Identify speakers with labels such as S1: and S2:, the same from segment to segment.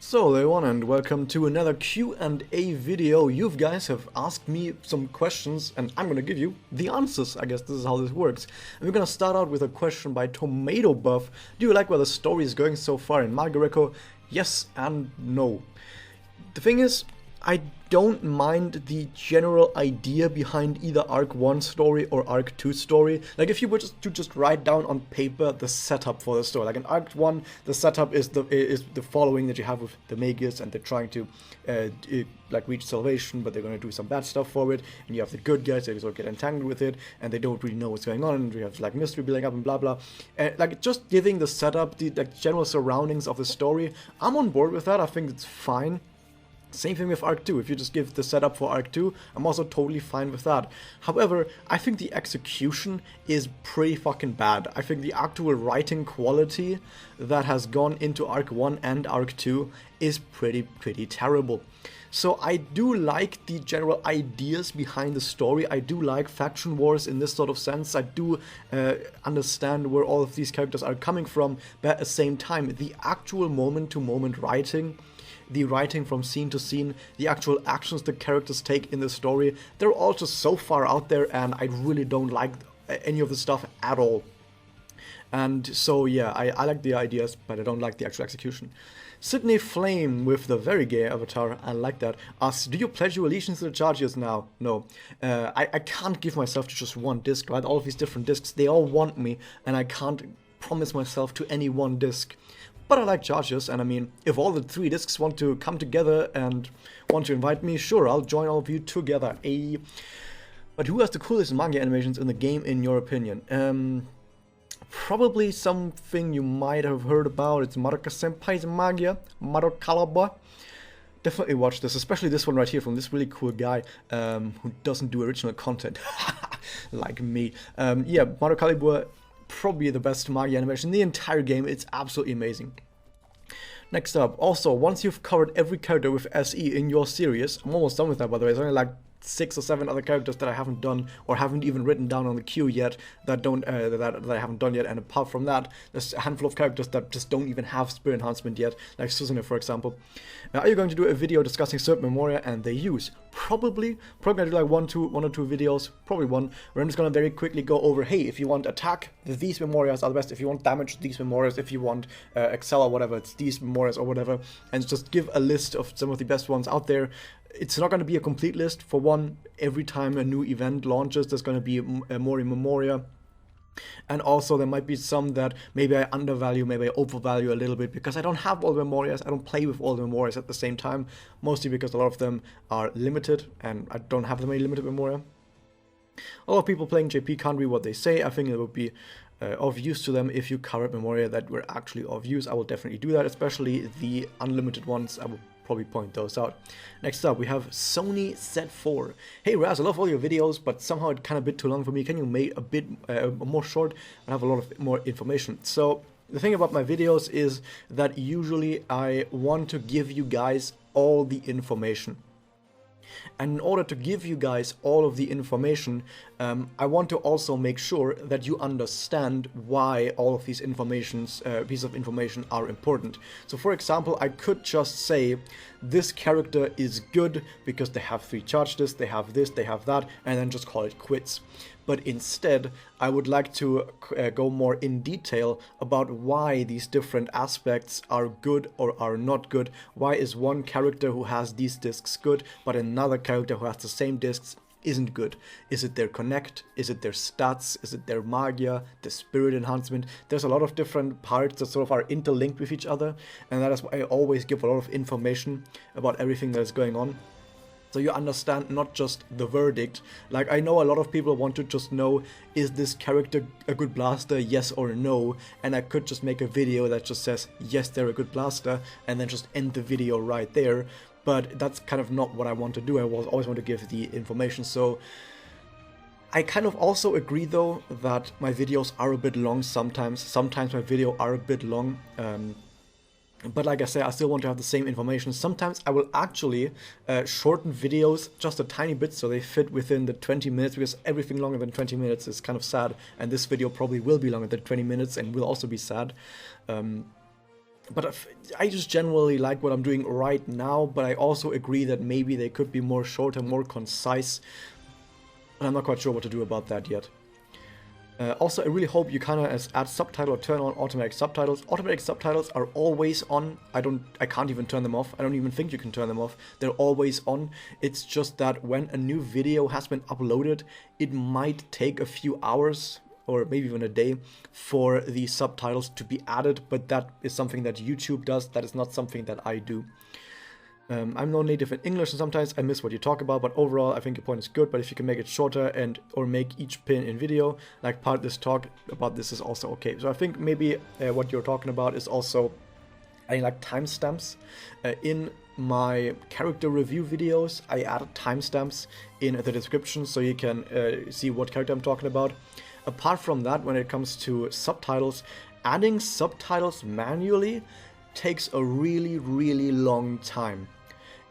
S1: So hello everyone and welcome to another Q&A video. You guys have asked me some questions and I'm gonna give you the answers. I guess this is how this works. And we're gonna start out with a question by Tomato Buff. Do you like where the story is going so far in Manga? Yes and no. The thing is, I don't mind the general idea behind either Arc 1 story or Arc 2 story. Like if you were to just write down on paper the setup for the story. Like in Arc 1, the setup is the following that you have with the Magus, and they're trying to like reach salvation, but they're going to do some bad stuff for it. And you have the good guys that sort of get entangled with it, and they don't really know what's going on. And you have like mystery building up and blah blah. Like just giving the setup, the like general surroundings of the story. I'm on board with that. I think it's fine. Same thing with Arc 2, if you just give the setup for Arc 2, I'm also totally fine with that. However, I think the execution is pretty fucking bad. I think the actual writing quality that has gone into Arc 1 and Arc 2 is pretty terrible. So I do like the general ideas behind the story. I do like faction wars in this sort of sense. I do understand where all of these characters are coming from, but at the same time, the actual moment-to-moment writing, the writing from scene to scene, the actual actions the characters take in the story, they're all just so far out there, and I really don't like any of the stuff at all. And so yeah, I like the ideas, but I don't like the actual execution. Sydney Flame with the very gay avatar, I like that, asks, do you pledge your allegiance to the Chargers now? No. I can't give myself to just one disc, right? All of these different discs, they all want me, and I can't promise myself to any one disc. But I like Chargers, and I mean, if all the three discs want to come together and want to invite me, sure, I'll join all of you together. But who has the coolest manga animations in the game, in your opinion? Probably something you might have heard about. It's Madoka-senpai's manga, Madoka. Definitely watch this, especially this one right here from this really cool guy who doesn't do original content, like me. Yeah, Madoka, probably the best manga animation in the entire game. It's absolutely amazing. Next up, also, once you've covered every character with SE in your series, I'm almost done with that by the way, there's only like 6 or 7 other characters that I haven't done or haven't even written down on the queue yet that I haven't done yet, and apart from that, there's a handful of characters that just don't even have spirit enhancement yet, like Susanoo for example. Are you going to do a video discussing certain memoria and their use? Probably gonna do like one or two videos, probably one, where I'm just gonna very quickly go over, hey, if you want attack, these memorias are the best, if you want damage, these memorias, if you want excel or whatever, it's these memorias or whatever, and just give a list of some of the best ones out there. It's not going to be a complete list. For one, every time a new event launches, there's going to be more in memoria. And also there might be some that maybe I undervalue, maybe I overvalue a little bit, because I don't have all the memorias, I don't play with all the memorias at the same time, mostly because a lot of them are limited, and I don't have that many limited memoria. A lot of people playing JP can't read what they say. I think it would be of use to them if you covered memoria that were actually of use. I will definitely do that, especially the unlimited ones. I will probably point those out. Next up, we have Sony Z4. Hey Raz, I love all your videos, but somehow it's kind of a bit too long for me. Can you make a bit more short and have a lot of more information? So the thing about my videos is that usually I want to give you guys all the information. And in order to give you guys all of the information, I want to also make sure that you understand why all of these pieces of information are important. So for example, I could just say this character is good because they have 3 charge discs, they have this, they have that, and then just call it quits. But instead, I would like to go more in detail about why these different aspects are good or are not good. Why is one character who has these discs good, but another character who has the same discs isn't good? Is it their connect? Is it their stats? Is it their magia? The spirit enhancement? There's a lot of different parts that sort of are interlinked with each other, and that is why I always give a lot of information about everything that is going on. So you understand not just the verdict. Like, I know a lot of people want to just know, is this character a good blaster, yes or no? And I could just make a video that just says, yes, they're a good blaster, and then just end the video right there. But that's kind of not what I want to do. I always want to give the information. So I kind of also agree though that my videos are a bit long sometimes. Sometimes my videos are a bit long. But like I said, I still want to have the same information. Sometimes I will actually shorten videos just a tiny bit so they fit within the 20 minutes, because everything longer than 20 minutes is kind of sad, and this video probably will be longer than 20 minutes and will also be sad. But I just generally like what I'm doing right now, but I also agree that maybe they could be more short and more concise, and I'm not quite sure what to do about that yet. Also, I really hope you kind of add subtitle or turn on automatic subtitles. Automatic subtitles are always on. I can't even turn them off. I don't even think you can turn them off. They're always on. It's just that when a new video has been uploaded, it might take a few hours or maybe even a day for the subtitles to be added, but that is something that YouTube does. That is not something that I do. I'm no native in English, and sometimes I miss what you talk about, but overall I think your point is good. But if you can make it shorter and or make each pin in video, like part of this talk about this is also okay. So I think maybe what you're talking about is also adding like timestamps. In my character review videos, I added timestamps in the description so you can see what character I'm talking about. Apart from that, when it comes to subtitles, adding subtitles manually takes a really long time.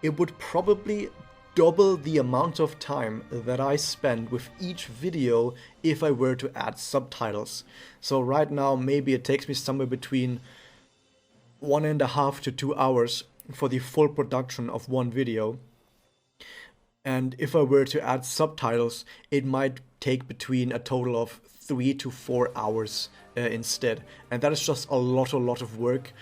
S1: It would probably double the amount of time that I spend with each video if I were to add subtitles. So right now maybe it takes me somewhere between 1.5 to 2 hours for the full production of one video. And if I were to add subtitles, it might take between a total of 3 to 4 hours instead. And that is just a lot of work.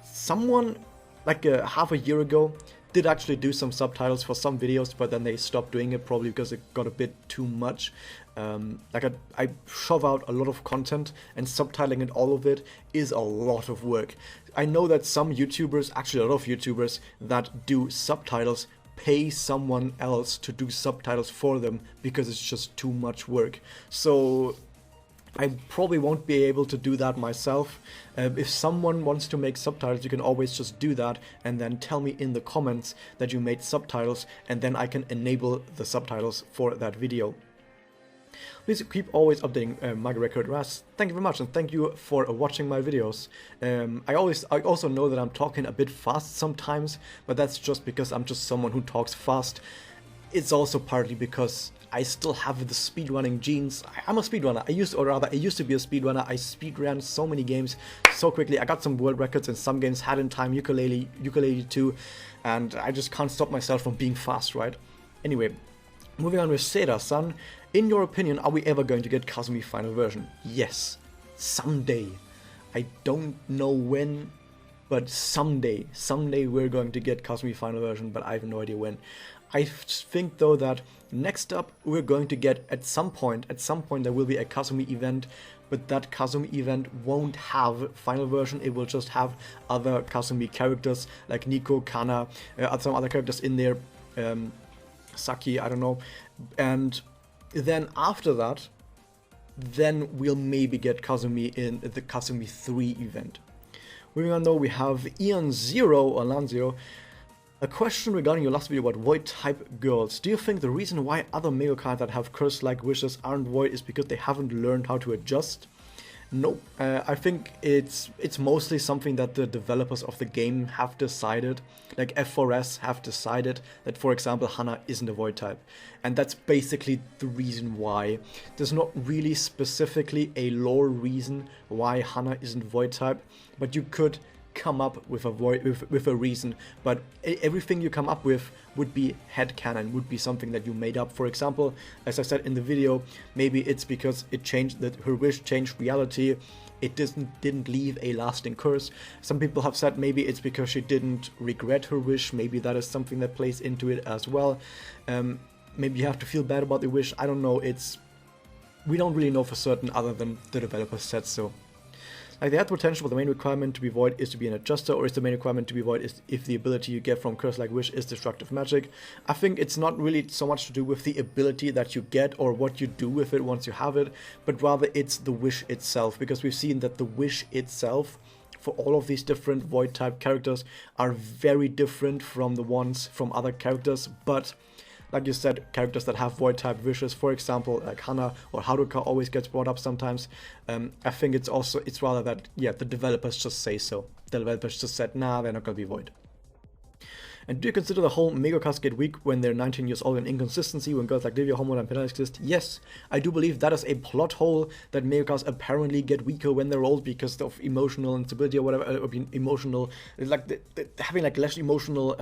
S1: Someone like half a year ago did actually do some subtitles for some videos, but then they stopped doing it probably because it got a bit too much. I shove out a lot of content, and subtitling it, all of it, is a lot of work. I know that some YouTubers, actually a lot of YouTubers that do subtitles, pay someone else to do subtitles for them because it's just too much work. So I probably won't be able to do that myself. If someone wants to make subtitles, you can always just do that and then tell me in the comments that you made subtitles, and then I can enable the subtitles for that video. Please keep always updating Manga Record Ras. Thank you very much, and thank you for watching my videos. I also know that I'm talking a bit fast sometimes, but that's just because I'm just someone who talks fast. It's also partly because I still have the speedrunning genes. I'm a speedrunner. I used to be a speedrunner. I speedran so many games so quickly. I got some world records in some games, had in time, ukulele 2, and I just can't stop myself from being fast, right? Anyway, moving on with Seda-san. In your opinion, are we ever going to get Kazumi final version? Yes. Someday. I don't know when, but someday. Someday we're going to get Kazumi final version, but I have no idea when. I think though that next up we're going to get at some point there will be a Kazumi event, but that Kazumi event won't have final version. It will just have other Kazumi characters like Nico, Kana, some other characters in there, Saki, I don't know. And then after that, then we'll maybe get Kazumi in the Kazumi 3 event. Moving on though, we have Ian Zero or Lanzio. A question regarding your last video about void type girls. Do you think the reason why other male cards that have curse-like wishes aren't void is because they haven't learned how to adjust? No, I think it's mostly something that the developers of the game have decided. Like F4S have decided that, for example, Hana isn't a void type. And that's basically the reason why. There's not really specifically a lore reason why Hana isn't void type, but you could come up with a reason, but everything you come up with would be headcanon, would be something that you made up. For example, as I said in the video, maybe it's because it changed, that her wish changed reality, it didn't leave a lasting curse. Some people have said maybe it's because she didn't regret her wish. Maybe that is something that plays into it as well. Maybe you have to feel bad about the wish. I don't know. We don't really know for certain, other than the developers said so. Like, they had the potential, but the main requirement to be void is to be an adjuster, or is the main requirement to be void is if the ability you get from Curse Like Wish is destructive magic? I think it's not really so much to do with the ability that you get or what you do with it once you have it, but rather it's the wish itself, because we've seen that the wish itself for all of these different void type characters are very different from the ones from other characters. But like you said, characters that have void type wishes, for example, like Hana or Haruka always gets brought up sometimes. I think it's rather that, yeah, the developers just say so. The developers just said, nah, they're not gonna be void. And do you consider the whole mega cast get weak when they're 19 years old and inconsistency when girls like Livia, Homura, and Penel exist? Yes, I do believe that is a plot hole that mega casts apparently get weaker when they're old because of emotional instability or whatever, or emotional, like having like less emotional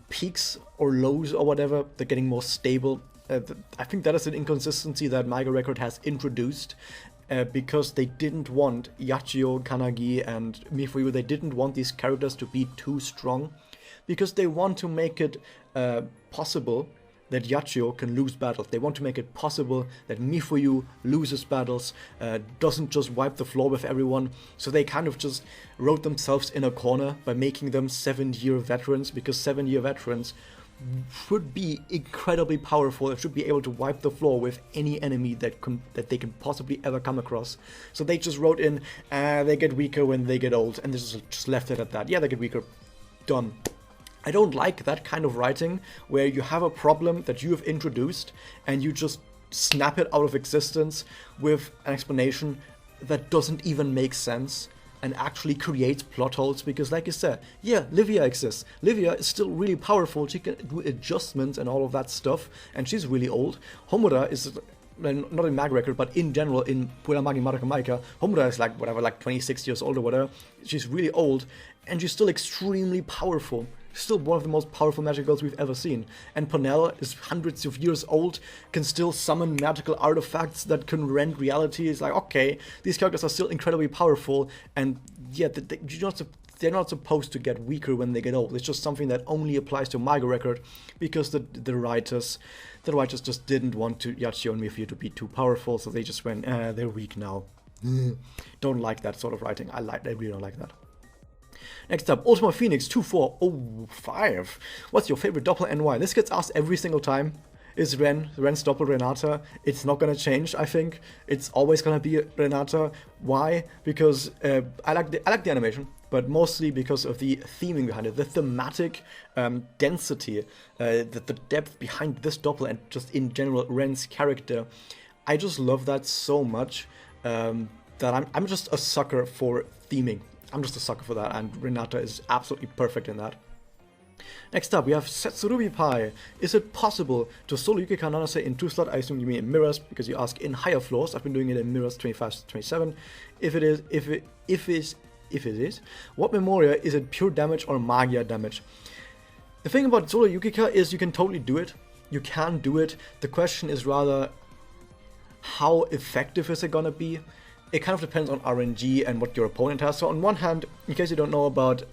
S1: peaks or lows or whatever. They're getting more stable. I think that is an inconsistency that Manga Record has introduced. Because they didn't want Yachio, Kanagi, and Mifuyu, they didn't want these characters to be too strong, because they want to make it possible that Yachio can lose battles. They want to make it possible that Mifuyu loses battles, doesn't just wipe the floor with everyone. So they kind of just wrote themselves in a corner by making them 7-year veterans, because 7-year veterans should be incredibly powerful and should be able to wipe the floor with any enemy that they can possibly ever come across. So they just wrote in, they get weaker when they get old, and they just left it at that. Yeah, they get weaker. Done. I don't like that kind of writing where you have a problem that you have introduced and you just snap it out of existence with an explanation that doesn't even make sense and actually creates plot holes, because like you said, yeah, Livia exists. Livia is still really powerful, she can do adjustments and all of that stuff, and she's really old. Homura is, not in Mag Record, but in general, in Puella Magi Madoka Magica, Homura is like, whatever, like 26 years old or whatever. She's really old, and she's still extremely powerful. Still one of the most powerful magic girls we've ever seen. And Ponelle is hundreds of years old, can still summon magical artifacts that can rend reality. It's like, okay, these characters are still incredibly powerful, and yeah, they're not supposed to get weaker when they get old. It's just something that only applies to Manga Record, because the writers just didn't want Yachio and Mifuyu to be too powerful, so they just went, they're weak now. Don't like that sort of writing. I really don't like that. Next up, Ultima Phoenix 2405. What's your favorite doppel and why? This gets asked every single time. Is Ren's doppel Renata? It's not gonna change, I think. It's always gonna be Renata. Why? Because I like the animation, but mostly because of the theming behind it, the thematic density, the depth behind this doppel, and just in general Ren's character. I just love that so much that I'm just a sucker for theming. I'm just a sucker for that, and Renata is absolutely perfect in that. Next up, we have Setsurubi Pai. Is it possible to solo Yukika Nanase in 2-slot? I assume you mean in mirrors, because you ask in higher floors. I've been doing it in mirrors 25 to 27. If it is, what Memoria, is it pure damage or Magia damage? The thing about solo Yukika is you can totally do it. You can do it. The question is rather, how effective is it gonna be? It kind of depends on RNG and what your opponent has. So on one hand, in case you don't know about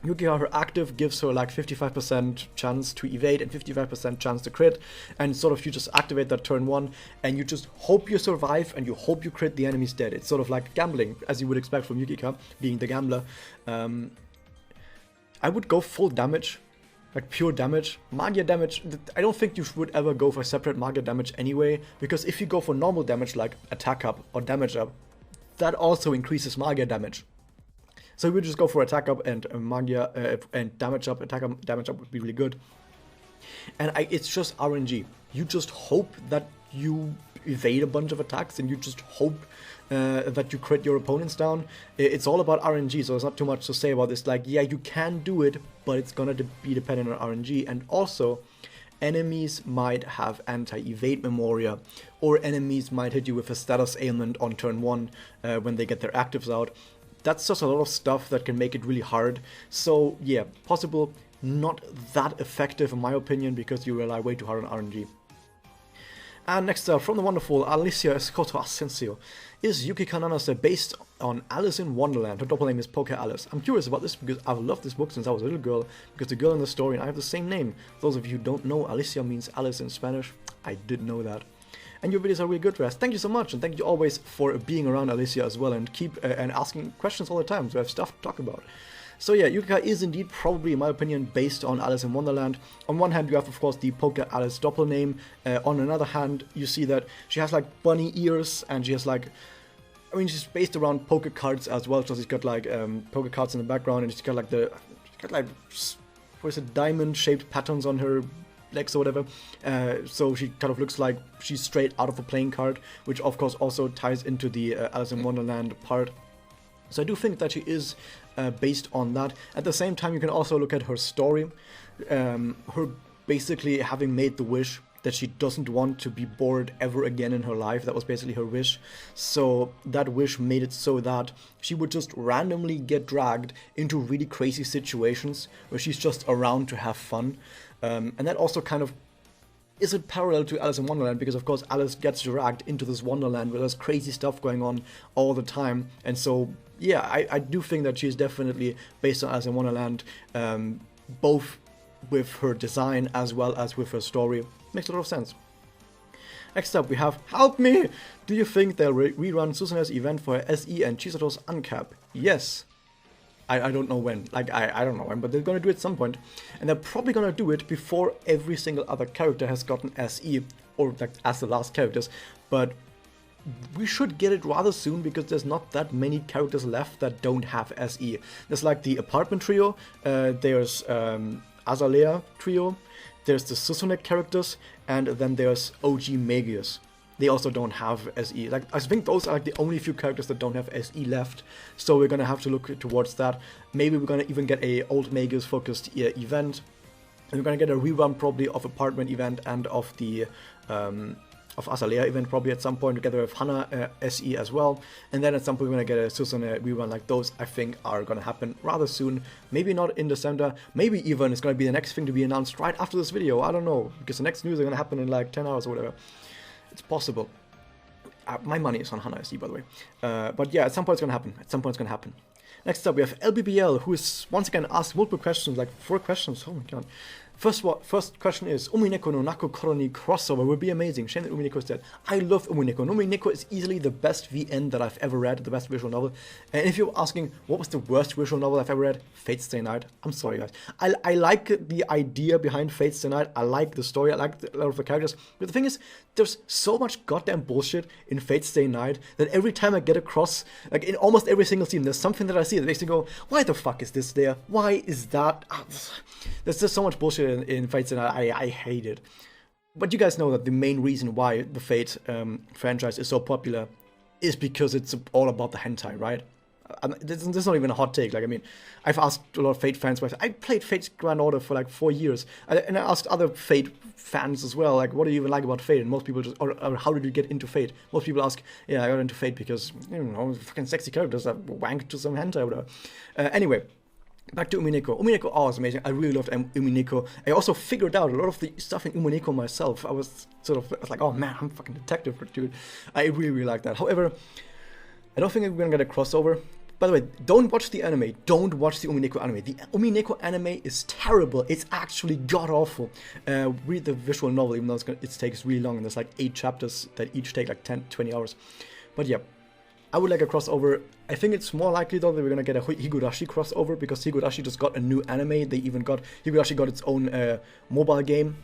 S1: Yukika, her active gives her like 55% chance to evade and 55% chance to crit, and sort of you just activate that turn 1 and you just hope you survive and you hope you crit, the enemy's dead. It's sort of like gambling, as you would expect from Yukika, being the gambler. I would go full damage, like pure damage. Magia damage, I don't think you would ever go for separate Magia damage anyway, because if you go for normal damage like attack up or damage up, that also increases Magia damage. So we would just go for attack up and Magia and damage up. Attack up, damage up would be really good. And it's just RNG. You just hope that you evade a bunch of attacks, and you just hope that you crit your opponents down. It's all about RNG, so there's not too much to say about this. Like, yeah, you can do it, but it's gonna be dependent on RNG. And also, enemies might have anti-evade Memoria, or enemies might hit you with a status ailment on turn 1 when they get their actives out. That's just a lot of stuff that can make it really hard. So yeah, possible, not that effective in my opinion, because you rely way too hard on RNG. And next up, from the wonderful Alicia Escoto Asensio. Is Yukika Nanase based on Alice in Wonderland? Her doppel name is Poke Alice. I'm curious about this because I've loved this book since I was a little girl, because the girl in the story and I have the same name. For those of you who don't know, Alicia means Alice in Spanish. I didn't know that. And your videos are really good, Raz. Thank you so much, and thank you always for being around, Alicia, as well, and keep and asking questions all the time, so I have stuff to talk about. So yeah, Yukika is indeed probably, in my opinion, based on Alice in Wonderland. On one hand, you have, of course, the Poke Alice doppel name. On another hand, you see that she has, like, bunny ears, and she has, like... I mean, she's based around poke cards as well, so she's got, like, poke cards in the background, and she's got, like, what is it, diamond-shaped patterns on her legs or whatever. So she kind of looks like she's straight out of a playing card, which, of course, also ties into the Alice in Wonderland part. So I do think that she is based on that. At the same time, you can also look at her story, her basically having made the wish that she doesn't want to be bored ever again in her life. That was basically her wish. So that wish made it so that she would just randomly get dragged into really crazy situations where she's just around to have fun. And that also kind of is a parallel to Alice in Wonderland, because of course Alice gets dragged into this Wonderland where there's crazy stuff going on all the time. And so yeah, I do think that she's definitely based on Alice in Wonderland, both with her design as well as with her story. Makes a lot of sense. Next up we have, help me! Do you think they'll rerun Susane's event for SE and Chisato's Uncap? Yes. I don't know when. Like, I don't know when, but they're gonna do it at some point. And they're probably gonna do it before every single other character has gotten SE, or like as the last characters. But we should get it rather soon, because there's not that many characters left that don't have SE. There's like the Apartment Trio, there's Azalea Trio, there's the Susune characters, and then there's OG Magius. They also don't have SE. Like, I think those are like the only few characters that don't have SE left. So we're gonna have to look towards that. Maybe we're gonna even get a old Magius focused event. And we're gonna get a rerun probably of Apartment event and of the of Azalea event probably at some point, together with Hana SE as well. And then at some point we're gonna get a Susune rerun. Like, those I think are gonna happen rather soon. Maybe not in December, maybe even it's gonna be the next thing to be announced right after this video. I don't know, because the next news are gonna happen in like 10 hours or whatever. It's possible. My money is on Hana SE, by the way. But yeah, at some point it's gonna happen. At some point it's gonna happen. Next up we have LBBL, who is once again asked multiple questions, like 4 questions. Oh my god. First question is, Umineko no Naku Koroni crossover would be amazing. Shame that Umineko is dead. I love Umineko. Umineko is easily the best VN that I've ever read, the best visual novel. And if you're asking what was the worst visual novel I've ever read, Fate Stay Night. I'm sorry guys. I like the idea behind Fate Stay Night. I like the story. I like a lot of the characters. But the thing is, there's so much goddamn bullshit in Fate Stay Night that every time I get across, like in almost every single scene, there's something that I see that makes me go, why the fuck is this there? Why is that? There's just so much bullshit in Fate Stay Night. I hate it. But you guys know that the main reason why the Fate franchise is so popular is because it's all about the hentai, right? This is not even a hot take. Like, I mean, I've asked a lot of Fate fans. I played Fate Grand Order for like 4 years, and I asked other Fate fans as well, like, what do you even like about Fate? And most people just, or how did you get into Fate? Most people ask, yeah, I got into Fate because, you know, fucking sexy characters that wank to some hentai or whatever. Anyway. Back to Umineko. Umineko, oh, it's amazing. I really loved Umineko. I also figured out a lot of the stuff in Umineko myself. I was like, oh man, I'm a fucking detective, dude. I really, really like that. However, I don't think we're gonna get a crossover. By the way, don't watch the anime. Don't watch the Umineko anime. The Umineko anime is terrible. It's actually god-awful. Read the visual novel, even though it takes really long. And there's like 8 chapters that each take like 10, 20 hours. But yeah. I would like a crossover. I think it's more likely though that we're gonna get a Higurashi crossover, because Higurashi just got a new anime. Higurashi got its own mobile game.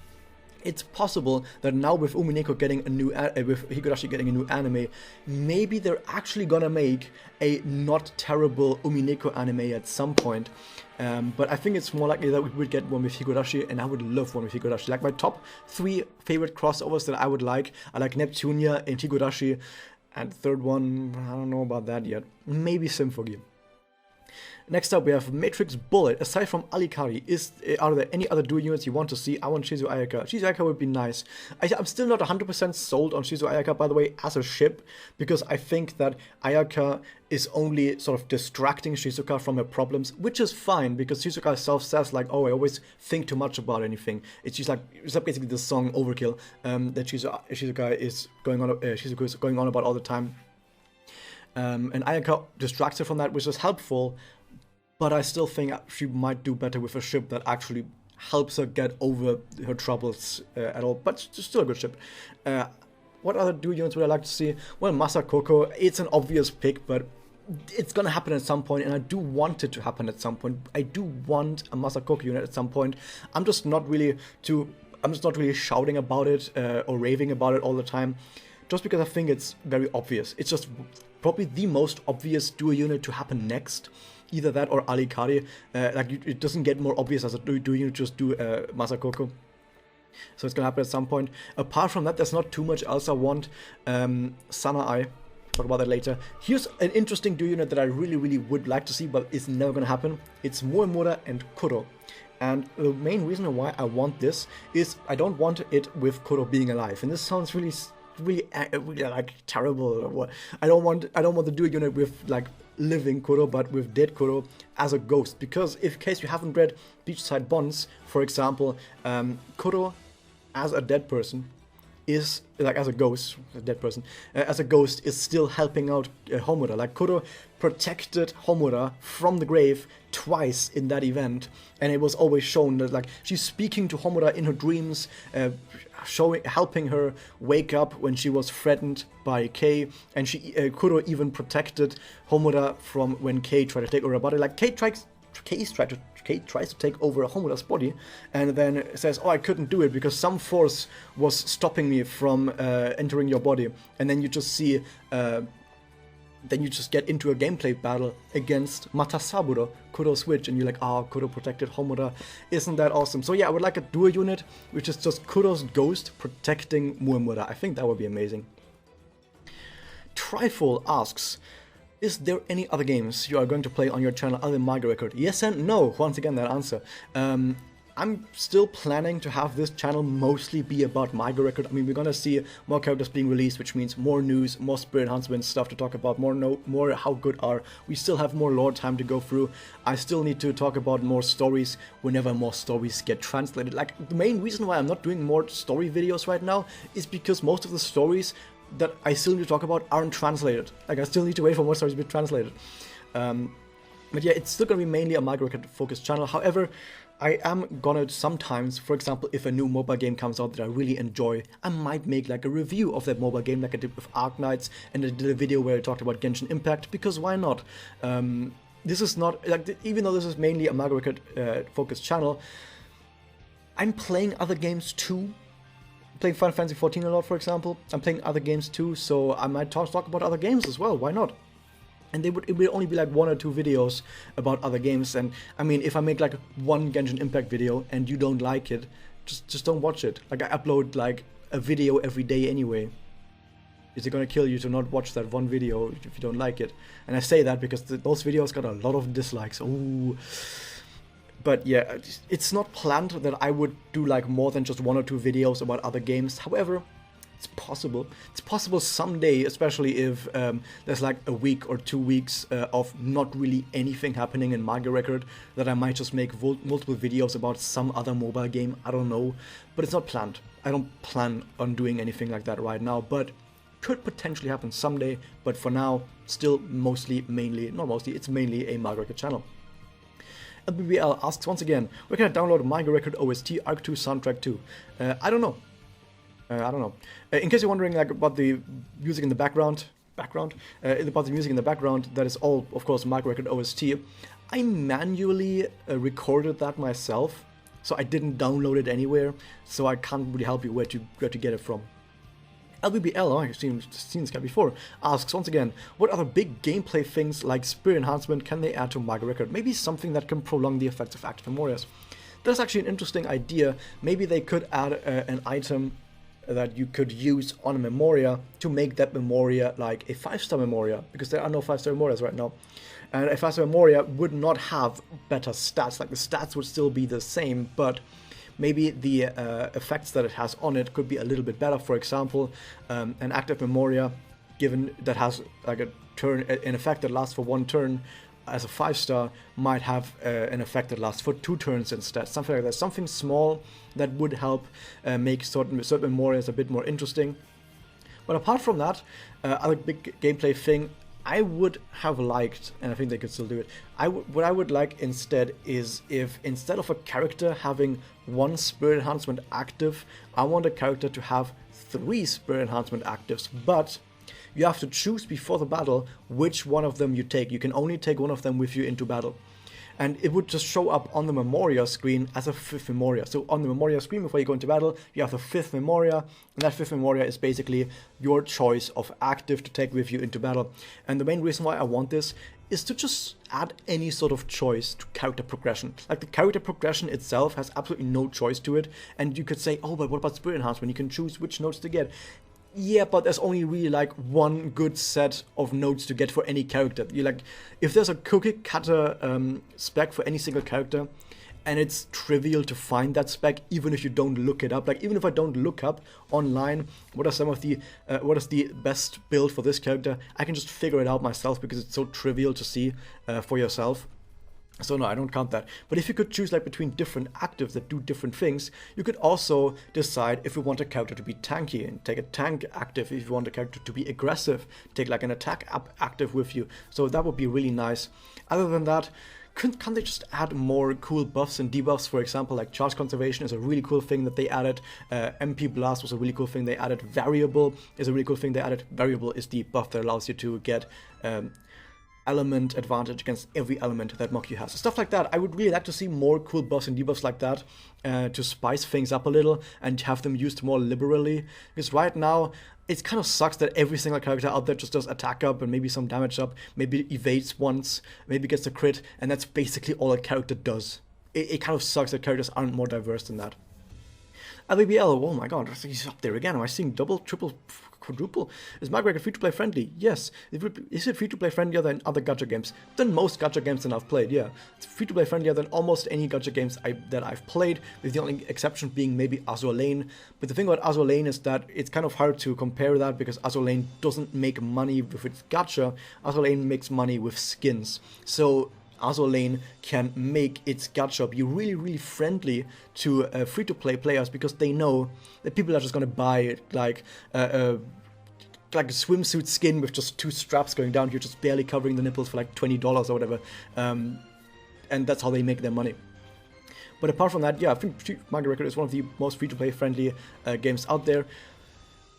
S1: It's possible that now with Umineko getting a new, with Higurashi getting a new anime, maybe they're actually gonna make a not terrible Umineko anime at some point. But I think it's more likely that we would get one with Higurashi, and I would love one with Higurashi. Like, my top 3 favorite crossovers that I would like are like Neptunia and Higurashi. And the third one, I don't know about that yet. Maybe Symphogy. Next up, we have Matrix Bullet. Aside from Alikari, are there any other duo units you want to see? I want Shizu Ayaka. Shizu Ayaka would be nice. I'm still not 100% sold on Shizu Ayaka, by the way, as a ship, because I think that Ayaka is only sort of distracting Shizuka from her problems, which is fine, because Shizuka herself says, like, oh, I always think too much about anything. It's just like, it's like basically the song Overkill that Shizuka is going on about all the time. And Ayaka distracts her from that, which is helpful. But I still think she might do better with a ship that actually helps her get over her troubles at all. But it's still a good ship. What other duo units would I like to see? Well, Masakoko, it's an obvious pick, but it's gonna happen at some point, and I do want it to happen at some point. I do want a Masakoko unit at some point. I'm just not really shouting about it or raving about it all the time, just because I think it's very obvious. It's just probably the most obvious duo unit to happen next. Either that or Alikari. It doesn't get more obvious as a duo unit, just do Masakoko. So it's gonna happen at some point. Apart from that, there's not too much else I want. Sanaai. Talk about that later. Here's an interesting duo unit that I really would like to see, but it's never gonna happen. It's Muemura and Kuro. And the main reason why I want this is I don't want it with Kuro being alive. And this sounds really like terrible. I don't want the duo unit with like living Kuro, but with dead Kuro as a ghost. Because in case you haven't read Beachside Bonds, for example, Kuro as a dead person is like as a ghost is still helping out Homura. Like Kuro protected Homura from the grave twice in that event, and it was always shown that like she's speaking to Homura in her dreams, helping her wake up when she was threatened by Kei, and Kuro even protected Homura from when Kei tried to take over her body. Like Kei tries to take over Homura's body, and then says, "Oh, I couldn't do it because some force was stopping me from entering your body." And then you just see, then you just get into a gameplay battle against Matasaburo, Kuro's witch, and you're like, "Oh, Kuro protected Homura, isn't that awesome?" So yeah, I would like a duo unit which is just Kuro's ghost protecting Muemura. I think that would be amazing. Trifle asks, is there any other games you are going to play on your channel other than Manga Record? Yes and no. Once again, that answer. I'm still planning to have this channel mostly be about Manga Record. I mean, we're gonna see more characters being released, which means more news, more spirit enhancement stuff to talk about, more how good are. We still have more lore time to go through. I still need to talk about more stories whenever more stories get translated. Like, the main reason why I'm not doing more story videos right now is because most of the stories that I still need to talk about aren't translated. Like, I still need to wait for more stories to be translated. But yeah, it's still gonna be mainly a Manga Record focused channel. However, I am gonna sometimes, for example, if a new mobile game comes out that I really enjoy, I might make like a review of that mobile game like I did with Arknights, and I did a video where I talked about Genshin Impact, because why not? This is not, like, even though this is mainly a Manga Record focused channel, I'm playing other games too. I'm playing Final Fantasy XIV a lot, for example. I'm playing other games too, so I might talk about other games as well, why not? And it would only be like 1 or 2 videos about other games. And I mean, if I make like one Genshin Impact video and you don't like it, just don't watch it. Like, I upload like a video every day anyway. Is it gonna kill you to not watch that one video if you don't like it? And I say that because those videos got a lot of dislikes. Ooh. But yeah, it's not planned that I would do like more than just 1 or 2 videos about other games. However, it's possible. It's possible someday, especially if there's like a week or 2 weeks of not really anything happening in Manga Record, that I might just make multiple videos about some other mobile game. I don't know, but it's not planned. I don't plan on doing anything like that right now, but could potentially happen someday. But for now, still it's mainly a Manga Record channel. LBBL asks once again, where can I download Manga Record OST Arc 2 Soundtrack 2? I don't know. In case you're wondering, like, about the music in the background, that is all, of course, Manga Record OST. I manually recorded that myself, so I didn't download it anywhere, so I can't really help you where to get it from. LBBL, I've seen this guy before, asks once again, what other big gameplay things like spirit enhancement can they add to Manga Record? Maybe something that can prolong the effects of active memorias. That's actually an interesting idea. Maybe they could add an item that you could use on a Memoria to make that Memoria like a 5-star Memoria, because there are no 5-star Memorias right now. And a 5-star Memoria would not have better stats, like the stats would still be the same, but maybe the effects that it has on it could be a little bit better. For example, an active Memoria given that has like an effect that lasts for 1 turn as a 5-star might have an effect that lasts for 2 turns instead. Something like that. Something small that would help make certain Memorias a bit more interesting. But apart from that, other big gameplay thing I would have liked, and I think they could still do it, what I would like instead is if instead of a character having 1 spirit enhancement active, I want a character to have 3 spirit enhancement actives, but you have to choose before the battle which one of them you take. You can only take one of them with you into battle. And it would just show up on the Memoria screen as a 5th Memoria. So on the Memoria screen, before you go into battle, you have the 5th Memoria, and that 5th Memoria is basically your choice of active to take with you into battle. And the main reason why I want this is to just add any sort of choice to character progression. Like, the character progression itself has absolutely no choice to it, and you could say, oh, but what about spirit enhancement? You can choose which notes to get. Yeah, but there's only really like one good set of notes to get for any character. You like, if there's a cookie cutter spec for any single character, and it's trivial to find that spec, even if you don't look it up. Like, even if I don't look up online what is the best build for this character, I can just figure it out myself because it's so trivial to see for yourself. So no, I don't count that. But if you could choose like between different actives that do different things, you could also decide if you want a character to be tanky and take a tank active. If you want a character to be aggressive, take like an attack active with you. So that would be really nice. Other than that, can't they just add more cool buffs and debuffs? For example, like charge conservation is a really cool thing that they added. MP blast was a really cool thing they added. Variable is a really cool thing they added. Variable is the buff that allows you to get element advantage against every element that Mokyu has. Stuff like that. I would really like to see more cool buffs and debuffs like that to spice things up a little and have them used more liberally. Because right now, it kind of sucks that every single character out there just does attack up and maybe some damage up, maybe evades once, maybe gets a crit, and that's basically all a character does. It kind of sucks that characters aren't more diverse than that. LBBL, oh my god, he's up there again. Am I seeing double, triple, quadruple? Is Manga free-to-play friendly? Yes. Is it free-to-play friendlier than other gacha games? Than most gacha games that I've played, yeah. It's free-to-play friendlier than almost any gacha games that I've played, with the only exception being maybe Azur Lane. But the thing about Azur Lane is that it's kind of hard to compare that because Azur Lane doesn't make money with its gacha. Azur Lane makes money with skins. So Azur Lane can make its gacha be really, really friendly to free-to-play players because they know that people are just going to buy like a swimsuit skin with just 2 straps going down here, just barely covering the nipples for like $20 or whatever, and that's how they make their money. But apart from that, yeah, I think Manga Record is one of the most free-to-play friendly games out there,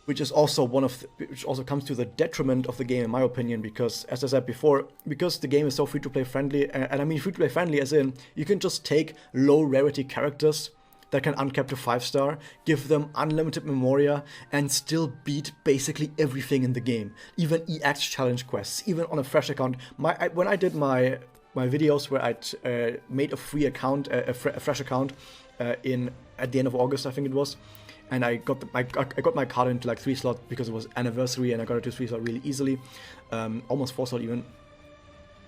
S1: which is also which also comes to the detriment of the game in my opinion, because as I said before, because the game is so free-to-play friendly, and I mean free-to-play friendly as in you can just take low rarity characters that can uncap to 5-star, give them unlimited memoria, and still beat basically everything in the game. Even EX challenge quests, even on a fresh account. When I did my videos where I made a free account, a fresh account at the end of August, I think it was, and I got my card into like 3 slot because it was anniversary, and I got it to 3 slot really easily, almost 4 slot even.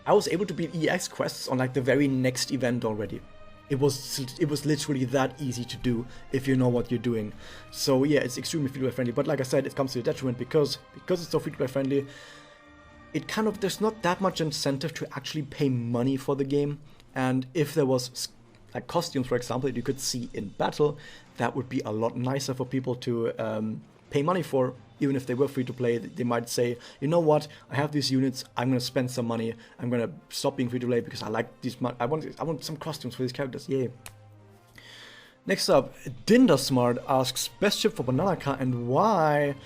S1: I was able to beat EX quests on like the very next event already. It was literally that easy to do if you know what you're doing. So yeah, it's extremely free-to-play friendly. But like I said, it comes to a detriment because it's so free-to-play friendly. There's not that much incentive to actually pay money for the game. And if there was like costumes, for example, that you could see in battle, that would be a lot nicer for people to pay money for. Even if they were free to play, they might say, you know what, I have these units, I'm gonna spend some money, I'm gonna stop being free to play because I like these. I want some costumes for these characters. Yay. Next up, Dindersmart asks, best ship for Bananaka and why?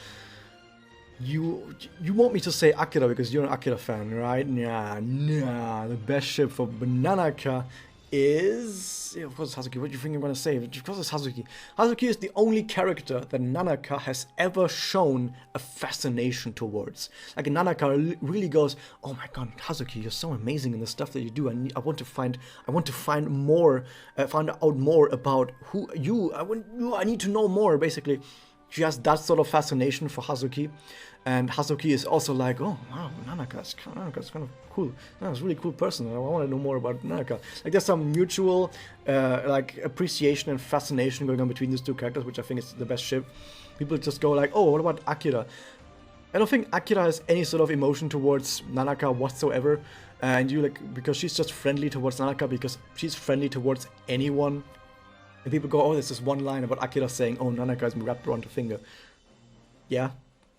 S1: You want me to say Akira because you're an Akira fan, right? Nah. The best ship for Bananaka is, yeah, of course, Hazuki. What do you think I'm gonna say? Of course, it's Hazuki. Hazuki is the only character that Nanaka has ever shown a fascination towards. Like, Nanaka really goes, "Oh my God, Hazuki, you're so amazing in the stuff that you do. I want to find more, find out more about who you. I need to know more." Basically, she has that sort of fascination for Hazuki. And Hazuki is also like, oh wow, Nanaka's kind of cool. That's a really cool person. I want to know more about Nanaka. Like, there's some mutual like appreciation and fascination going on between these two characters, which I think is the best ship. People just go like, oh, what about Akira? I don't think Akira has any sort of emotion towards Nanaka whatsoever. And because she's just friendly towards Nanaka because she's friendly towards anyone. And people go, oh, there's this one line about Akira saying, oh, Nanaka is wrapped around her finger. Yeah.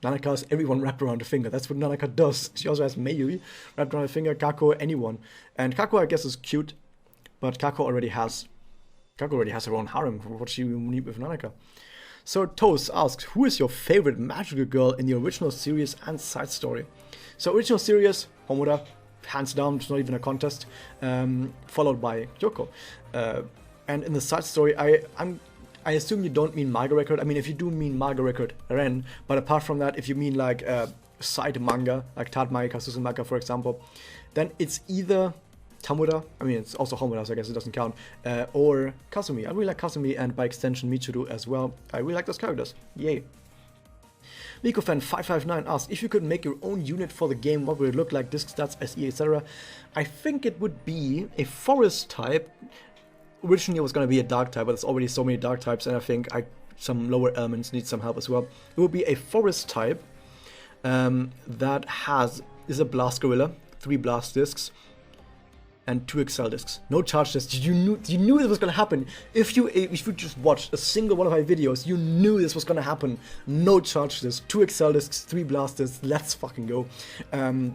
S1: Nanaka has everyone wrapped around her finger. That's what Nanaka does. She also has Mayuri wrapped around her finger, Kako, anyone. And Kako, I guess, is cute, but Kako already has her own harem. What she will need with Nanaka. So Toast asks, who is your favorite magical girl in the original series and side story? So original series, Homura, hands down, it's not even a contest, followed by Yoko. And in the side story, I assume you don't mean Manga Record. I mean, if you do mean Manga Record, Ren. But apart from that, if you mean like side manga, like Tadmai, Kazuzumaka, for example, then it's either Tamura, I mean, it's also Homura, so I guess it doesn't count, or Kazumi. I really like Kazumi and by extension Michiru as well. I really like those characters. Yay. MikoFan559 asks, if you could make your own unit for the game, what would it look like? Disc stats, SE, etc. I think it would be a forest type. Originally it was going to be a dark type, but there's already so many dark types, and I think some lower elements need some help as well. It would be a forest type that is a blast gorilla, 3 blast discs, and 2 Excel discs. No charge discs. You knew this was gonna happen. If you just watched a single one of my videos, you knew this was gonna happen. No charge discs, 2 Excel discs, 3 blast discs. Let's fucking go. It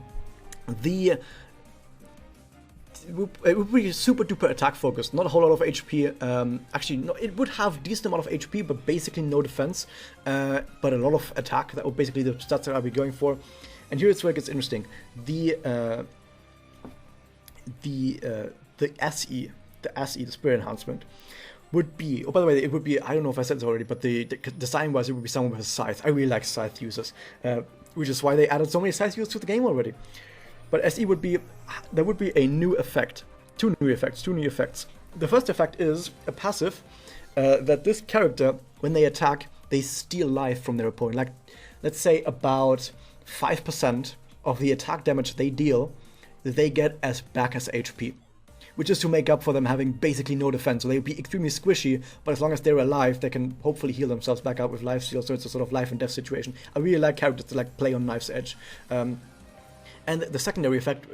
S1: would be super duper attack focused, not a whole lot of HP. Actually, no, it would have decent amount of HP, but basically no defense. But a lot of attack. That would basically the stats that I'll be going for. And here's where it gets interesting. The SE, the Spirit Enhancement, would be, oh, by the way, it would be, I don't know if I said this already, but the design-wise, it would be someone with a scythe. I really like scythe users, which is why they added so many scythe users to the game already. But SE would be, there would be a new effect, two new effects. The first effect is a passive that this character, when they attack, they steal life from their opponent. Like, let's say about 5% of the attack damage they deal, they get as back as HP, which is to make up for them having basically no defense. So they would be extremely squishy, but as long as they're alive, they can hopefully heal themselves back up with life steal. So it's a sort of life and death situation. I really like characters to like play on knife's edge. And the second effect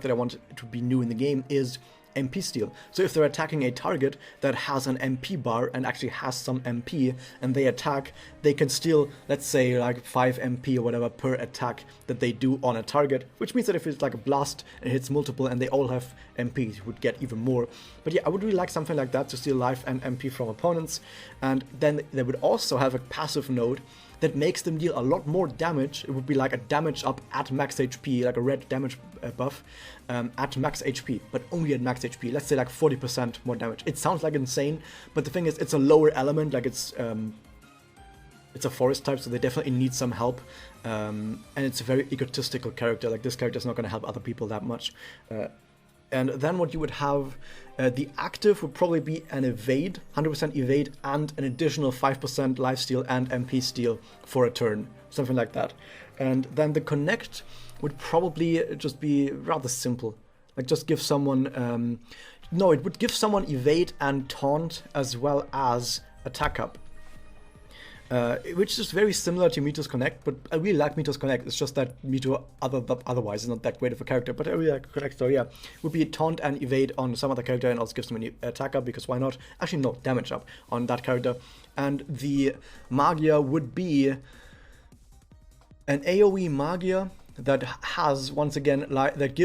S1: that I want to be new in the game is MP steal. So if they're attacking a target that has an MP bar and actually has some MP, and they attack, they can steal, let's say, like 5 MP or whatever per attack that they do on a target, which means that if it's like a blast and it hits multiple and they all have MP, you would get even more. But yeah, I would really like something like that to steal life and MP from opponents. And then they would also have a passive node that makes them deal a lot more damage. It would be like a damage up at max HP, like a red damage buff at max HP, but only at max HP. Let's say like 40% more damage. It sounds like insane, but the thing is, it's a lower element, like it's a forest type, so they definitely need some help. And it's a very egotistical character. Like, this character is not going to help other people that much. And then what you would have, the active would probably be an evade, 100% evade, and an additional 5% lifesteal and MP steal for a turn, something like that. And then the connect would probably just be rather simple. Like, just give someone, no, it would give someone evade and taunt as well as attack up. Which is very similar to Mito's Connect, but I really like Mito's Connect. It's just that Mito otherwise is not that great of a character, but I really like Connect, so yeah. Would be taunt and evade on some other character and also gives them an attack up, because why not? Actually, no, damage up on that character. And the Magia would be an AoE Magia that has, once again, it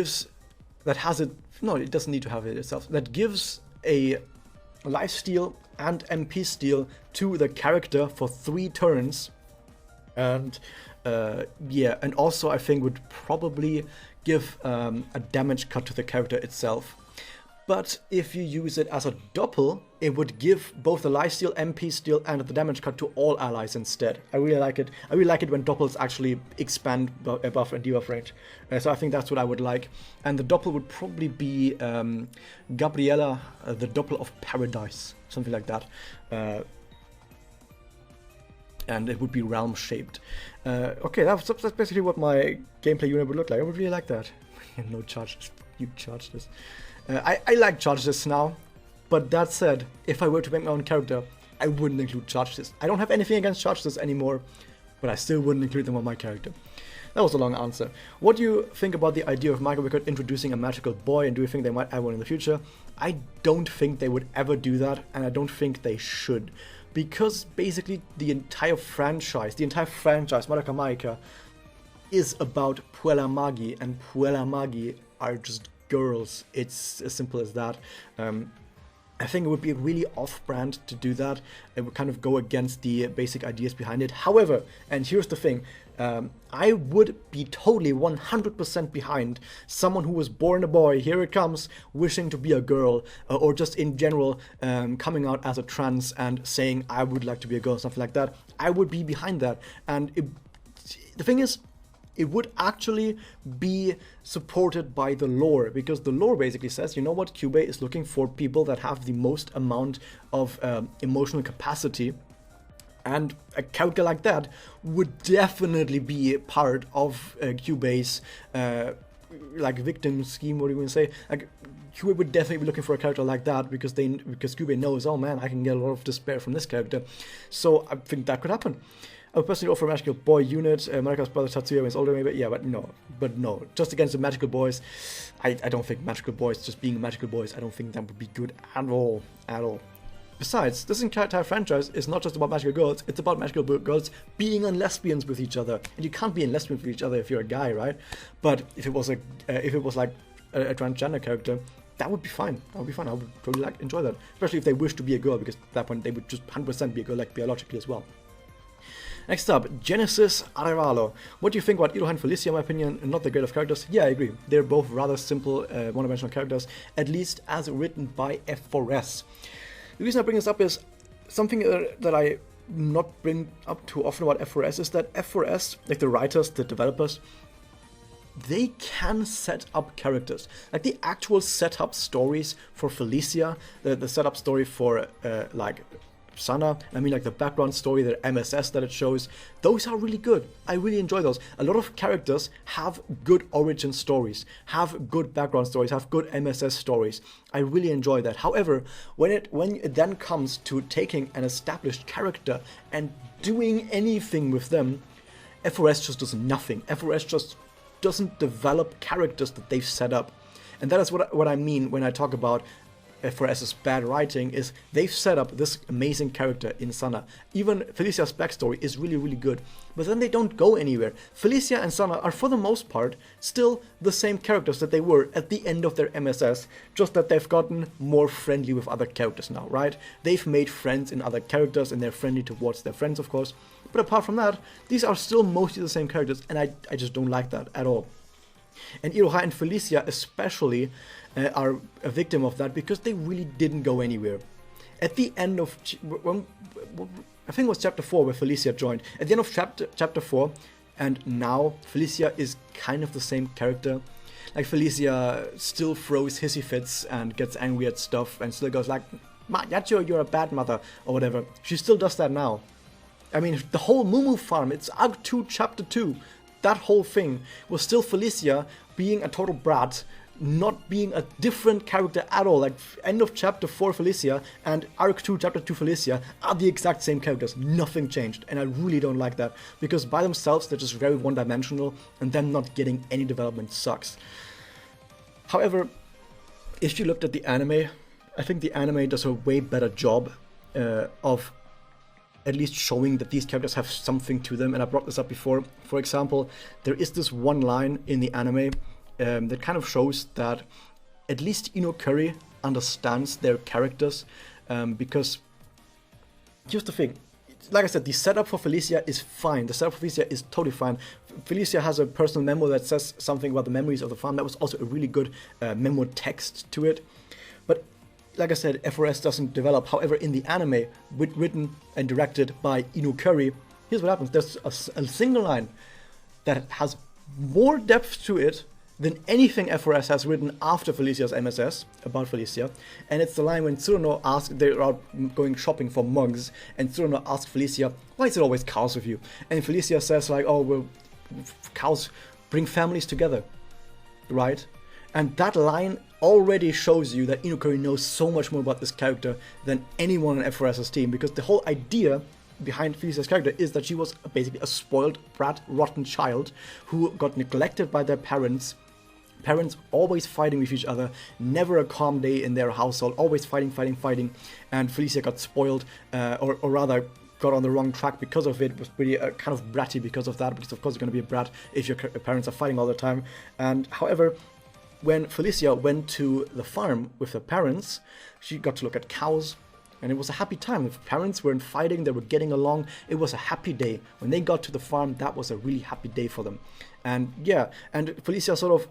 S1: doesn't need to have it itself, that gives a lifesteal and MP steal to the character for 3 turns, and yeah, and also I think would probably give a damage cut to the character itself. But if you use it as a doppel, it would give both the lifesteal, MP steal, and the damage cut to all allies instead. I really like it. I really like it when doppels actually expand buff and debuff range. So I think that's what I would like. And the doppel would probably be Gabriella, the doppel of paradise, something like that. And it would be realm shaped. Okay, that's basically what my gameplay unit would look like. I would really like that. No charges. You charge this. I like charge this now, but that said, if I were to make my own character, I wouldn't include charge this. I don't have anything against charge this anymore, but I still wouldn't include them on my character. That was a long answer. What do you think about the idea of Manga Record introducing a magical boy, and do you think they might add one in the future? I don't think they would ever do that, and I don't think they should. Because basically the entire franchise, Madoka Magica, is about Puella Magi, and Puella Magi are just girls. It's as simple as that. I think it would be really off-brand to do that. It would kind of go against the basic ideas behind it. However, and here's the thing, I would be totally 100% behind someone who was born a boy, here it comes, wishing to be a girl, or just in general coming out as a trans and saying, I would like to be a girl, something like that. I would be behind that. And the thing is, it would actually be supported by the lore, because the lore basically says, you know what, Cube is looking for people that have the most amount of emotional capacity And a character like that would definitely be a part of Kyubei's like victim scheme. What do you want to say? Like, Kyubei would definitely be looking for a character like that because Kyubei knows, oh man, I can get a lot of despair from this character. So I think that could happen. I would personally offer a magical boy unit. Marika's brother Tatsuya is older, maybe. Yeah, but no. Just against the magical boys, I don't think magical boys, just being magical boys, I don't think that would be good at all. Besides, this entire franchise is not just about magical girls, it's about magical girls being on lesbians with each other. And you can't be in lesbians with each other if you're a guy, right? But if it was like a transgender character, that would be fine. I would totally enjoy that. Especially if they wish to be a girl, because at that point they would just 100% be a girl, like biologically as well. Next up, Genesis Aravallo. What do you think about Iroha and Felicia? In my opinion, not the great of characters. Yeah, I agree. They're both rather simple, one-dimensional characters, at least as written by F4S. The reason I bring this up is something that I not bring up too often about F4S is that F4S, like the writers, the developers, they can set up characters. Like the actual setup stories for Felicia, the setup story for like Sana, I mean like the background story, the MSS that it shows, those are really good. I really enjoy those. A lot of characters have good origin stories, have good background stories, have good MSS stories. I really enjoy that. However, when it then comes to taking an established character and doing anything with them, F4S just does nothing. F4S just doesn't develop characters that they've set up. And that is what I mean when I talk about F4S's bad writing, is they've set up this amazing character in Sana. Even Felicia's backstory is really, really good. But then they don't go anywhere. Felicia and Sana are, for the most part, still the same characters that they were at the end of their MSS, just that they've gotten more friendly with other characters now, right? They've made friends in other characters, and they're friendly towards their friends, of course. But apart from that, these are still mostly the same characters, and I just don't like that at all. And Iroha and Felicia especially are a victim of that because they really didn't go anywhere. At the end of, I think it was chapter 4 where Felicia joined. At the end of chapter 4, and now Felicia is kind of the same character. Like Felicia still throws hissy fits and gets angry at stuff and still goes like, Yacho, you're a bad mother, or whatever. She still does that now. I mean, the whole Mumu farm, it's Arc 2, Chapter 2. That whole thing was still Felicia being a total brat, not being a different character at all. Like, end of Chapter 4 Felicia and Arc 2, Chapter 2 Felicia are the exact same characters. Nothing changed. And I really don't like that, because by themselves, they're just very one-dimensional, and them not getting any development sucks. However, if you looked at the anime, I think the anime does a way better job of at least showing that these characters have something to them, and I brought this up before. For example, there is this one line in the anime that kind of shows that at least Inokuri understands their characters, because here's the thing. Like I said, the setup for Felicia is fine. The setup for Felicia is totally fine. Felicia has a personal memo that says something about the memories of the farm. That was also a really good memo text to it. But like I said, F4S doesn't develop. However, in the anime, written and directed by Inokuri, here's what happens. There's a single line that has more depth to it than anything F4S has written after Felicia's MSS about Felicia. And it's the line when Tsuruno asks, they're out going shopping for mugs, and Tsuruno asks Felicia, why is it always cows with you? And Felicia says like, oh, well, cows bring families together, right? And that line already shows you that Inokuri knows so much more about this character than anyone on F4S's team, because the whole idea behind Felicia's character is that she was basically a spoiled, brat, rotten child who got neglected by their parents. Parents always fighting with each other, never a calm day in their household, always fighting, and Felicia got spoiled, or rather got on the wrong track because of it, was pretty kind of bratty because of that, because of course you're going to be a brat if your parents are fighting all the time. And however, when Felicia went to the farm with her parents, she got to look at cows, and it was a happy time. The parents weren't fighting, they were getting along. It was a happy day. When they got to the farm, that was a really happy day for them. And yeah, and Felicia sort of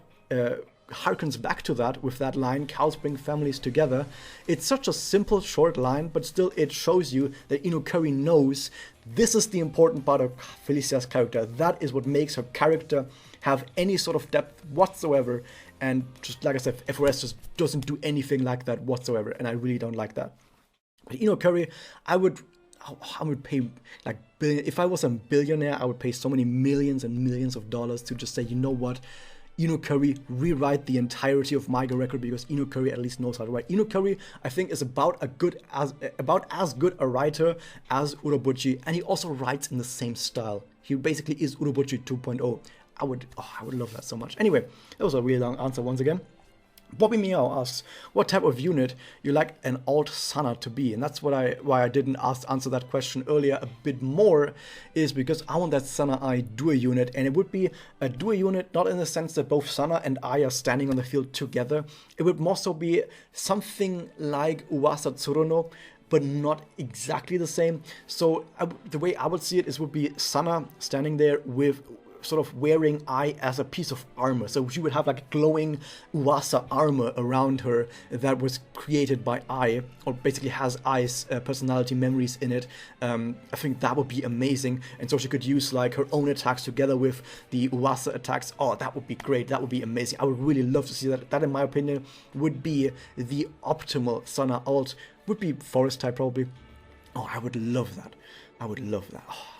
S1: harkens back to that with that line, cows bring families together. It's such a simple, short line, but still it shows you that Inokuri knows this is the important part of Felicia's character. That is what makes her character have any sort of depth whatsoever. And just like I said, F4S just doesn't do anything like that whatsoever, and I really don't like that. But Inokuri, I would I would pay like if I was a billionaire, I would pay so many millions and millions of dollars to just say, you know what, Inukuri, rewrite the entirety of Manga record, because Inukuri at least knows how to write. Inukuri, I think, is about as good a writer as Urobuchi, and he also writes in the same style. He basically is Urobuchi 2.0. I would love that so much. Anyway, that was a really long answer once again. Bobby Meow asks, what type of unit you like an alt Sana to be? And that's why I didn't answer that question earlier a bit more, is because I want that Sana Ai duo unit, and it would be a duo unit not in the sense that both Sana and Ai are standing on the field together. It would more so be something like Uwasa Tsuruno, but not exactly the same. So the way I would see it would be Sana standing there with sort of wearing Ai as a piece of armor. So she would have like glowing Uwasa armor around her that was created by Ai, or basically has Ai's personality memories in it. I think that would be amazing. And so she could use like her own attacks together with the Uwasa attacks. Oh, that would be great. That would be amazing. I would really love to see that. That, in my opinion, would be the optimal Sana alt. Would be forest type probably. Oh, I would love that. I would love that. Oh.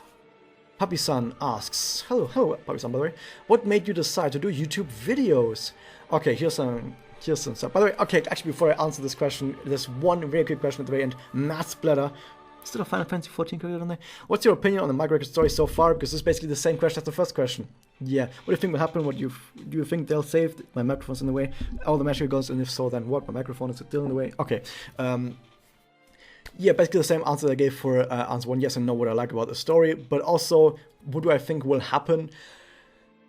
S1: Papi-san asks, hello Papi-san, by the way, what made you decide to do YouTube videos? Okay, here's some stuff. By the way, okay, actually before I answer this question, there's one very quick question at the very end. Matt Splatter, still a Final Fantasy 14 character on there? What's your opinion on the Manga record story so far? Because this is basically the same question as the first question. Yeah, what do you think will happen? Do you think they'll save? My microphone's in the way. All the magic goes, and if so, then what? My microphone is still in the way. Okay. Yeah, basically the same answer I gave for answer 1, yes and no, what I like about the story, but also what do I think will happen.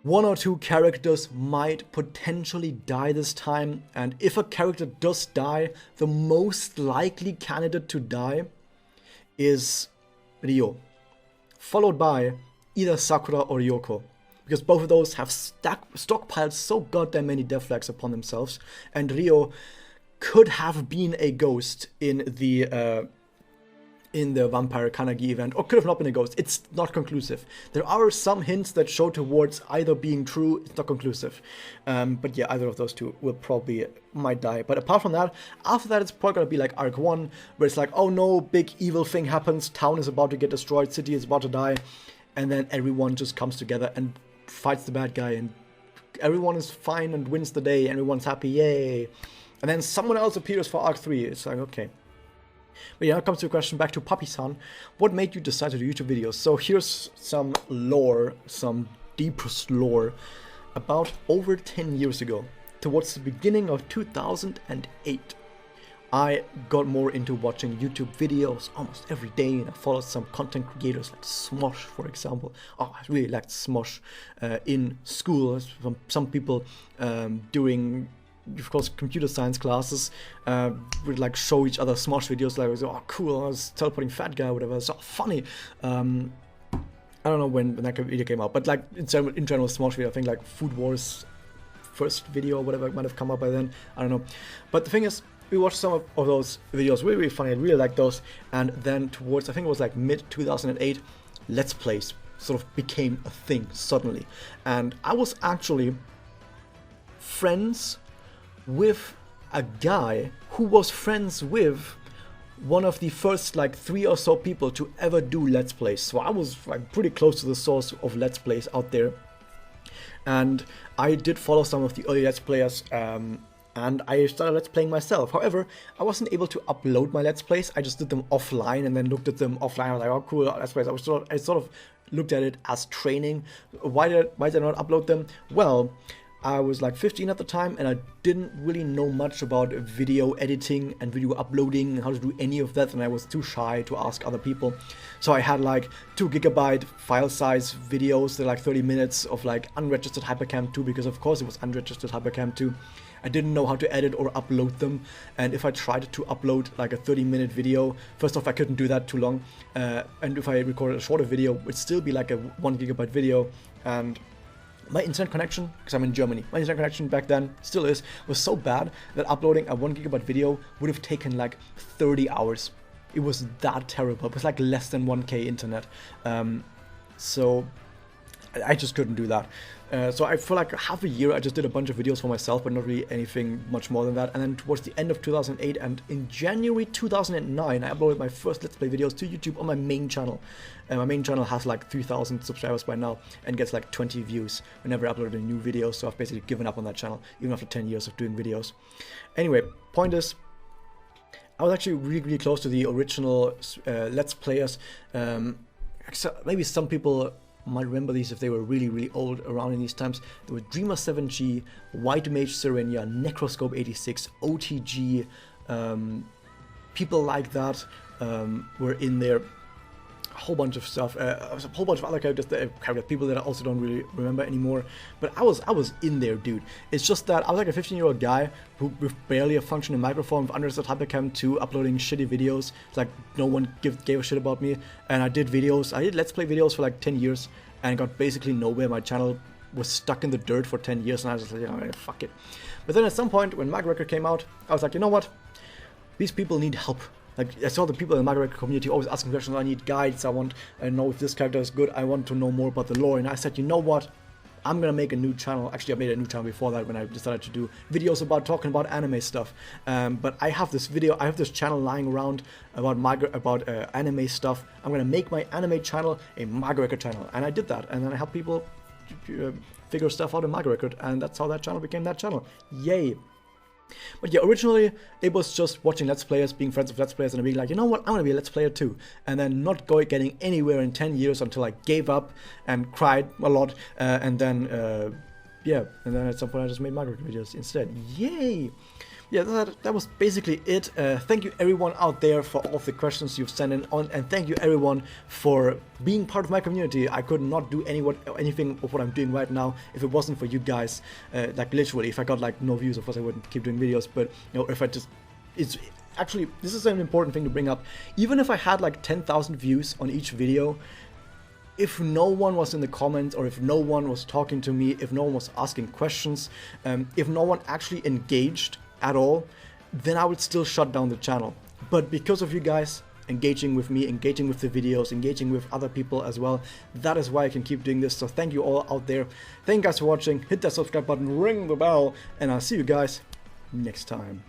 S1: 1 or 2 characters might potentially die this time, and if a character does die, the most likely candidate to die is Ryo, followed by either Sakura or Ryoko, because both of those have stockpiled so goddamn many death flags upon themselves, and Ryo could have been a ghost in the Vampire Kanagi event, or could have not been a ghost. It's not conclusive. There are some hints that show towards either being true. It's not conclusive. But yeah, either of those two might die. But apart from that, after that, it's probably gonna be like Arc 1, where it's like, oh no, big evil thing happens, town is about to get destroyed, city is about to die, and then everyone just comes together and fights the bad guy, and everyone is fine and wins the day, everyone's happy, yay. And then someone else appears for Arc 3. It's like, okay. But yeah, now comes to a question back to Papi-san. What made you decide to do YouTube videos? So here's some lore, some deepest lore. About over 10 years ago, towards the beginning of 2008, I got more into watching YouTube videos almost every day, and I followed some content creators like Smosh, for example. Oh, I really liked Smosh in school. Some people doing, of course, computer science classes would like show each other Smosh videos, like, oh cool, I was teleporting fat guy, whatever. It's so funny. I don't know when that video came out, but like in general Smosh video, I think like Food Wars first video or whatever, it might have come up by then, I don't know. But the thing is, we watched some of those videos, really, really funny, I really liked those, and then towards, I think it was like mid-2008, Let's Plays sort of became a thing suddenly. And I was actually friends with a guy who was friends with one of the first like 3 or so people to ever do Let's Plays. So I was like pretty close to the source of Let's Plays out there. And I did follow some of the early Let's Players, and I started Let's Playing myself. However, I wasn't able to upload my Let's Plays. I just did them offline and then looked at them offline. I was like, oh cool, Let's Plays. I sort of looked at it as training. Why did I not upload them? Well, I was like 15 at the time, and I didn't really know much about video editing and video uploading and how to do any of that, and I was too shy to ask other people. So I had like 2 GB file size videos. They're like 30 minutes of like unregistered Hypercam 2, because of course it was unregistered Hypercam 2. I didn't know how to edit or upload them, and if I tried to upload like a 30-minute video, first off I couldn't do that too long, and if I recorded a shorter video, it would still be like a 1 GB video, and my internet connection, because I'm in Germany, my internet connection back then, still is, was so bad that uploading a 1 GB video would have taken like 30 hours. It was that terrible. It was like less than 1K internet. So I just couldn't do that. So for like half a year I just did a bunch of videos for myself, but not really anything much more than that. And then towards the end of 2008 and in January 2009 I uploaded my first Let's Play videos to YouTube on my main channel. My main channel has like 3,000 subscribers by now and gets like 20 views whenever I upload a new video, so I've basically given up on that channel even after 10 years of doing videos. Anyway, point is, I was actually really close to the original Let's Players. Maybe some people might remember these if they were really old around in these times. There were Dreamer7G, White Mage Serenia, Necroscope86, OTG, people like that were in there. A whole bunch of stuff, a whole bunch of other characters, people that I also don't really remember anymore. But I was in there, dude. It's just that I was like a 15-year-old guy who with barely a functioning microphone, with Understood Hypercam 2, uploading shitty videos. It's like no one gave a shit about me. And I did videos, I did Let's Play videos for like 10 years and got basically nowhere. My channel was stuck in the dirt for 10 years and I was just like, you know, fuck it. But then at some point when Manga Record came out, I was like, you know what? These people need help. Like, I saw the people in the Manga Record community always asking questions. I need guides, I know if this character is good, I want to know more about the lore. And I said, you know what? I'm gonna make a new channel. Actually, I made a new channel before that when I decided to do videos about talking about anime stuff. But I have this channel lying around about anime stuff. I'm gonna make my anime channel a Manga Record channel. And I did that. And then I help people figure stuff out in Manga Record. And that's how that channel became that channel. Yay! But yeah, originally it was just watching Let's Players, being friends with Let's Players, and being like, you know what, I'm gonna be a Let's Player too. And then not getting anywhere in 10 years until I gave up and cried a lot. And then at some point I just made Manga Record videos instead. Yay! Yeah, that was basically it. Thank you everyone out there for all of the questions you've sent in on, and thank you everyone for being part of my community. I could not do anything of what I'm doing right now if it wasn't for you guys. Like literally, if I got like no views, of course I wouldn't keep doing videos, but you know, if I just, it's actually, this is an important thing to bring up. Even if I had like 10,000 views on each video, if no one was in the comments, or if no one was talking to me, if no one was asking questions, if no one actually engaged at all, then I would still shut down the channel. But because of you guys engaging with me, engaging with the videos, engaging with other people as well, that is why I can keep doing this. So thank you all out there. Thank you guys for watching. Hit that subscribe button, ring the bell, and I'll see you guys next time.